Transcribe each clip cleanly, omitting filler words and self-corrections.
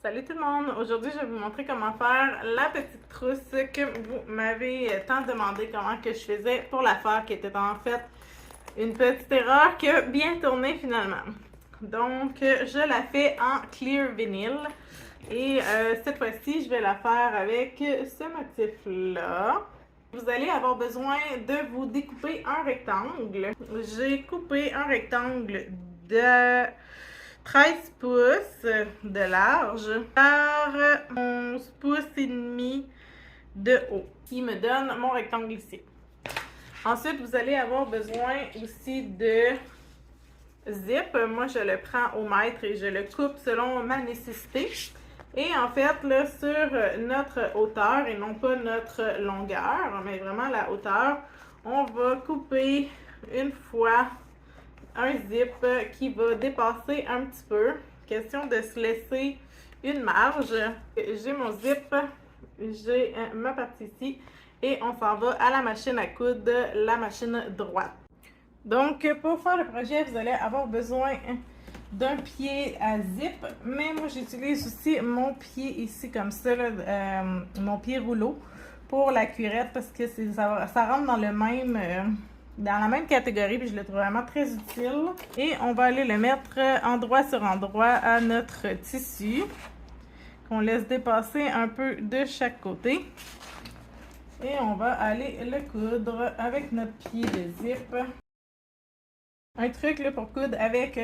Salut tout le monde! Aujourd'hui, je vais vous montrer comment faire la petite trousse que vous m'avez tant demandé comment que je faisais pour la faire, qui était en fait une petite erreur qui a bien tourné finalement. Donc, je la fais en clear vinyl et cette fois-ci, je vais la faire avec ce motif-là. Vous allez avoir besoin de vous découper un rectangle. J'ai coupé un rectangle de 13 pouces de large par 11 pouces et demi de haut, qui me donne mon rectangle ici. Ensuite, vous allez avoir besoin aussi de zip. Moi, je le prends au mètre et je le coupe selon ma nécessité. Et en fait, là, sur notre hauteur et non pas notre longueur, mais vraiment la hauteur, on va couper une fois un zip qui va dépasser un petit peu. Question de se laisser une marge. J'ai mon zip, j'ai ma partie ici et on s'en va à la machine à coudre, la machine droite. Donc, pour faire le projet, vous allez avoir besoin d'un pied à zip, mais moi j'utilise aussi mon pied ici comme ça, là, mon pied rouleau pour la cuirette parce que ça rentre dans le même... dans la même catégorie, puis je le trouve vraiment très utile. Et on va aller le mettre endroit sur endroit à notre tissu, qu'on laisse dépasser un peu de chaque côté. Et on va aller le coudre avec notre pied de zip. Un truc là, pour coudre avec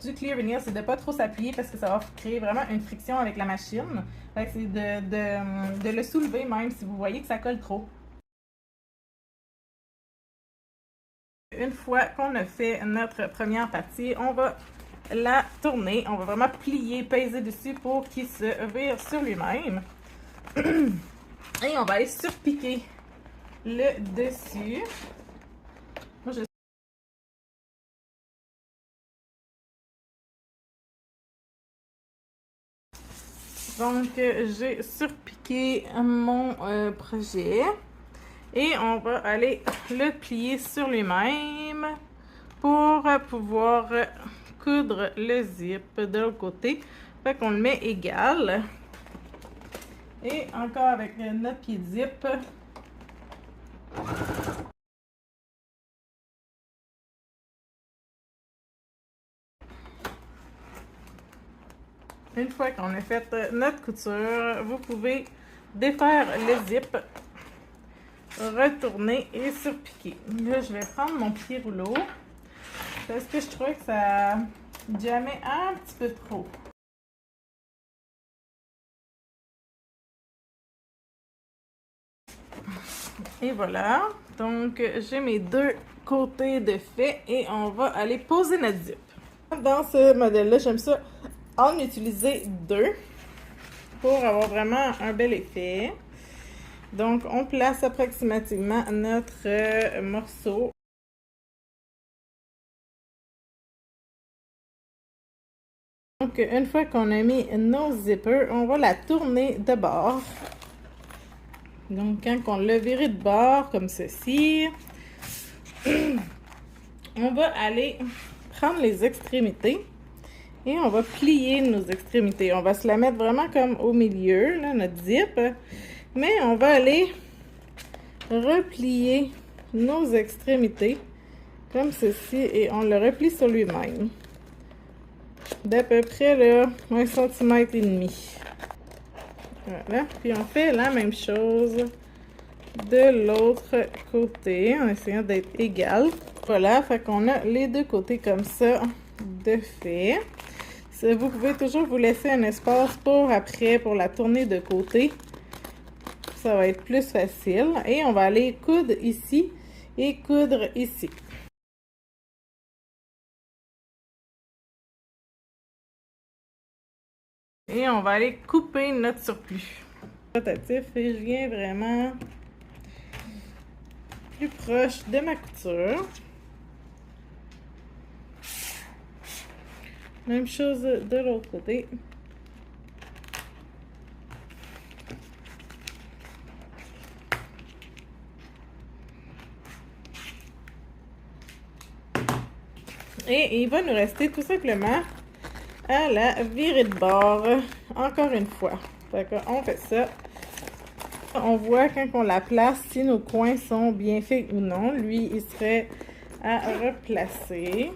du clear vinyl, c'est de ne pas trop s'appuyer parce que ça va créer vraiment une friction avec la machine. Fait que c'est de le soulever même si vous voyez que ça colle trop. Une fois qu'on a fait notre première partie, on va la tourner. On va vraiment plier, peser dessus pour qu'il se vire sur lui-même. Et on va aller surpiquer le dessus. Moi, Donc, j'ai surpiqué mon projet. Et on va aller le plier sur lui-même pour pouvoir coudre le zip de l'autre côté. Fait qu'on le met égal. Et encore avec notre pied de zip. Une fois qu'on a fait notre couture, vous pouvez défaire le zip, retourner et surpiquer. Là, je vais prendre mon pied rouleau parce que je trouvais que ça jammait un petit peu trop. Et voilà. Donc, j'ai mes deux côtés de fait et on va aller poser notre zip. Dans ce modèle-là, j'aime ça en utiliser deux pour avoir vraiment un bel effet. Donc, on place approximativement notre morceau. Donc, une fois qu'on a mis nos zippers, on va la tourner de bord. Donc, quand on l'a viré de bord, comme ceci, on va aller prendre les extrémités et on va plier nos extrémités. On va se la mettre vraiment comme au milieu, là, notre zip, mais on va aller replier nos extrémités comme ceci et on le replie sur lui-même d'à peu près là, 1,5 cm. Voilà, puis on fait la même chose de l'autre côté en essayant d'être égal. Voilà, fait qu'on a les deux côtés comme ça de fait. Vous pouvez toujours vous laisser un espace pour après, pour la tourner de côté. Ça va être plus facile. Et on va aller coudre ici et coudre ici. Et on va aller couper notre surplus. Rotatif et je viens vraiment plus proche de ma couture. Même chose de l'autre côté. Et il va nous rester tout simplement à la virée de bord encore une fois. Fait qu'on fait ça. On voit quand on la place si nos coins sont bien faits ou non. Lui, il serait à replacer.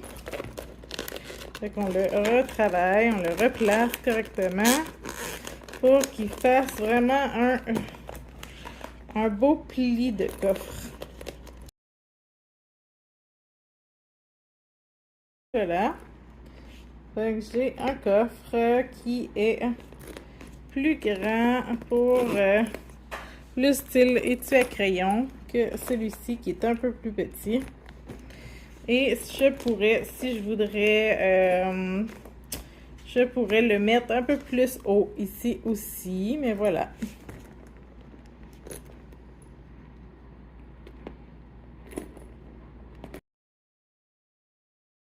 Fait qu'on le retravaille, on le replace correctement pour qu'il fasse vraiment un beau pli de coffre. Voilà. Fait que j'ai un coffre qui est plus grand pour le style étui à crayon que celui-ci qui est un peu plus petit. Et je pourrais, si je voudrais, je pourrais le mettre un peu plus haut ici aussi, mais voilà.